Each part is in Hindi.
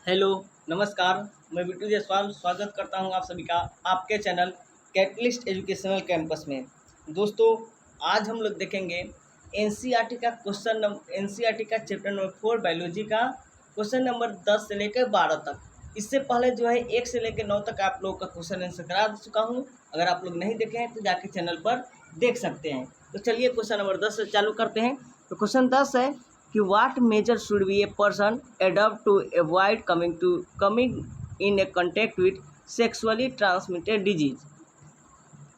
हेलो, नमस्कार। मैं बिट्टू जायसवाल स्वागत करता हूं आप सभी का आपके चैनल कैटलिस्ट एजुकेशनल कैंपस में। दोस्तों, आज हम लोग देखेंगे एनसीईआरटी का एनसीईआरटी का चैप्टर नंबर 4 बायोलॉजी का क्वेश्चन नंबर 10 से लेकर 12 तक। इससे पहले जो है 1 से लेकर 9 तक आप लोग का क्वेश्चन आंसर करा चुका हूं। अगर आप लोग नहीं देखे हैं तो जाके चैनल पर देख सकते हैं। तो चलिए क्वेश्चन नंबर 10 से चालू करते हैं। तो क्वेश्चन 10 है कि what measure should be a person adopt to avoid coming in a contact with sexually transmitted disease.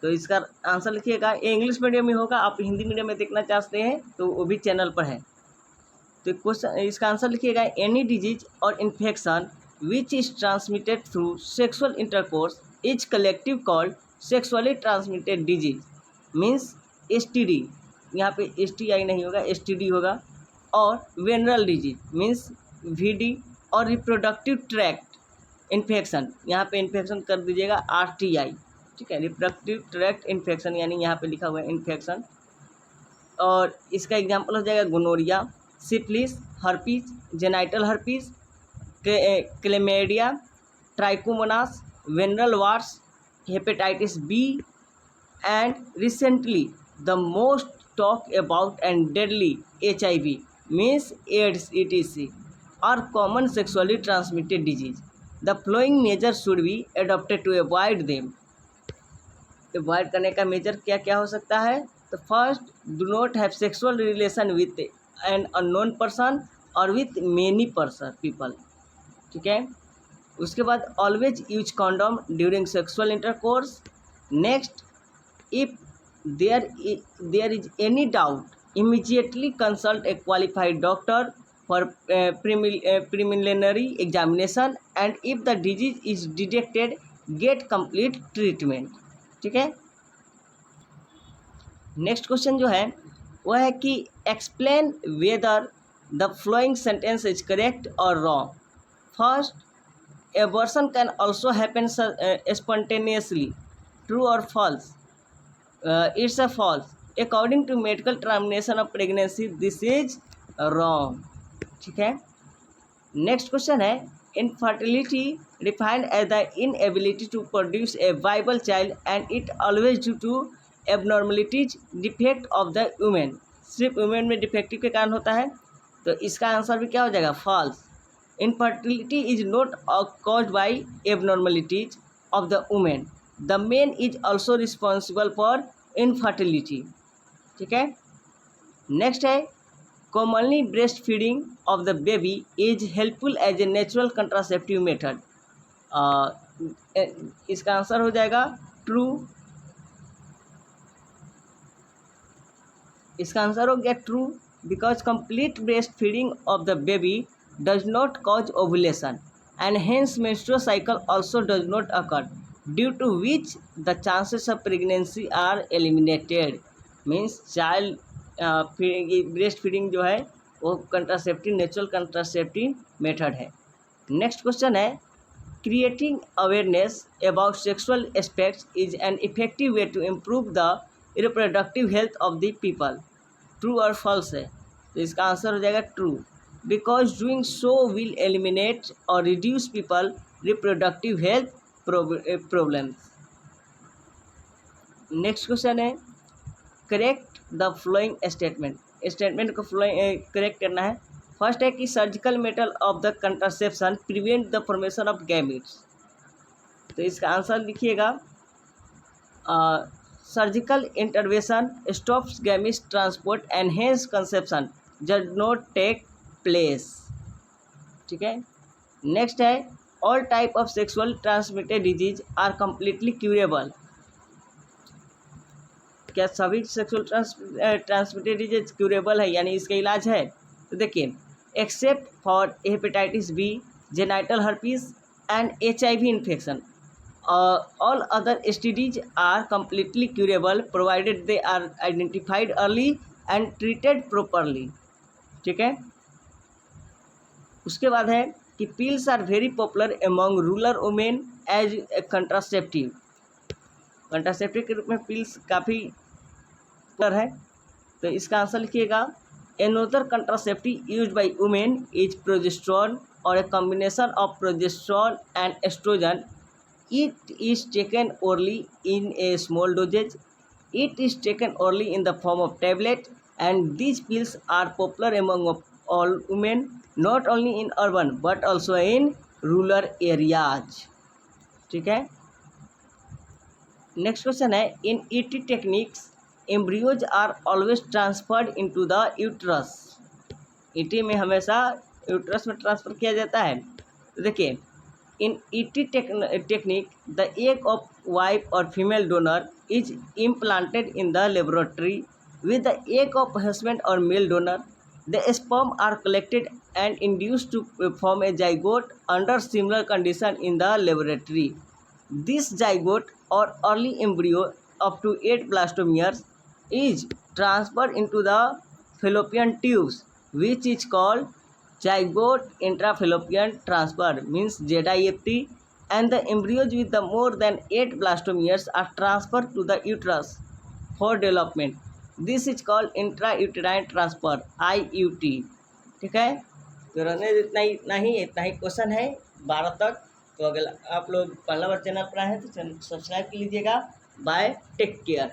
तो इसका आंसर लिखिएगा। ये इंग्लिश मीडियम में होगा, आप हिंदी मीडियम में देखना चाहते हैं तो वो भी चैनल पर है। तो क्वेश्चन इसका आंसर लिखिएगा, एनी डिजीज और infection which is transmitted through sexual intercourse is collective called sexually transmitted disease means STD। यहाँ पे STI नहीं होगा, STD होगा। और वेनरल डिजीज मीन्स VD और रिप्रोडक्टिव ट्रैक्ट इन्फेक्शन, यहाँ पे इन्फेक्शन कर दीजिएगा RTI। ठीक है, रिप्रोडक्टिव ट्रैक्ट इन्फेक्शन यानी यहाँ पे लिखा हुआ है इन्फेक्शन। और इसका एग्जांपल हो जाएगा gonorrhoea, syphilis, herpes, genital herpes, chlamydia, trichomonas, venereal warts, hepatitis B, and recently the most talk about and deadly HIV means AIDS etc are common sexually transmitted disease. The following measures should be adopted to avoid them. Avoid करने का मेजर क्या क्या हो सकता है? तो first, do not have sexual relation with an unknown person और विथ मेनी पर्सन पीपल। ठीक है। उसके बाद always use condom during sexual intercourse. Next, if there is any doubt, immediately consult a qualified doctor for preliminary examination, and if the disease is detected, get complete treatment. ठीक है। नेक्स्ट क्वेश्चन जो है वह है कि explain whether the flowing sentence is correct और wrong. First, abortion can also happen spontaneously, true or false? It's a false. According to medical termination of pregnancy, this is wrong. ठीक है। नेक्स्ट क्वेश्चन है, infertility defined as the inability to produce a viable child and it always due to abnormalities defect of the woman। सिर्फ वुमेन में डिफेक्टिव के कारण होता है। तो इसका आंसर भी क्या हो जाएगा? False. Infertility is not caused by abnormalities of the woman. The man is also responsible for infertility। ठीक है। नेक्स्ट है, commonly breast feeding of the baby is helpful as a natural contraceptive method. इसका आंसर हो जाएगा ट्रू। इसका आंसर हो गया true, because complete breast feeding of the baby does not cause ovulation and hence menstrual cycle also does not occur, due to which the chances of pregnancy are eliminated। means child breast feeding जो है वो कंट्रासेप्टिव नेचुरल कंट्रासेप्टिव मेथड है। नेक्स्ट क्वेश्चन है, creating awareness about sexual aspects is an effective way to improve the reproductive health of the people. True और फॉल्स है? तो इसका आंसर हो जाएगा true, because doing so will eliminate or reduce people reproductive health problems। Next question है, करेक्ट द फ्लोइंग स्टेटमेंट को करेक्ट करना है। फर्स्ट है कि surgical method of the contraception prevent the formation of gametes. तो इसका आंसर लिखिएगा, surgical intervention stops gametes transport and hence conception does not take place. ठीक है। नेक्स्ट है, all type of sexual transmitted disease are completely curable. क्या सभी सेक्सुअल ट्रांसमिटेड डिजीज क्यूरेबल है, यानी इसका इलाज है? तो देखिए, except for hepatitis B, genital herpes and HIV infection, all other STDs are completely curable provided they are identified early and treated properly. ठीक है। उसके बाद है कि pills are very popular among rural women as a contraceptive. Contraceptive के रूप में पिल्स काफ़ी पॉपुलर है। तो इसका आंसर लिखिएगा, another contraceptive use by women is progesterone or a combination of progesterone and estrogen. It is taken orally in a small dosage. It is taken orally in the form of tablet, and these pills are popular among all women, not only in urban but also in rural areas. ठीक है. नेक्स्ट क्वेश्चन है, in ET techniques embryos are always transferred into the uterus. ET में हमेशा यूट्रस में ट्रांसफर किया जाता है. तो देखिए, in ET technique the egg of wife और female donor is implanted in the laboratory with the egg of husband or male donor. The sperm are collected and induced to form a zygote under similar condition in the laboratory. This zygote or early embryo up to 8 blastomeres is transferred into the fallopian tubes, which is called zygote intrafallopian transfer, means ZIFT, and the embryos with the more than 8 blastomeres are transferred to the uterus for development. This is called intra uterine transfer, IUT. ठीक है. तो रहने इतना ही क्वेश्चन है 12 तक. तो अगर आप लोग पहला बार चैनल पर आए हैं तो चैनल सब्सक्राइब कर लीजिएगा. Bye, take care.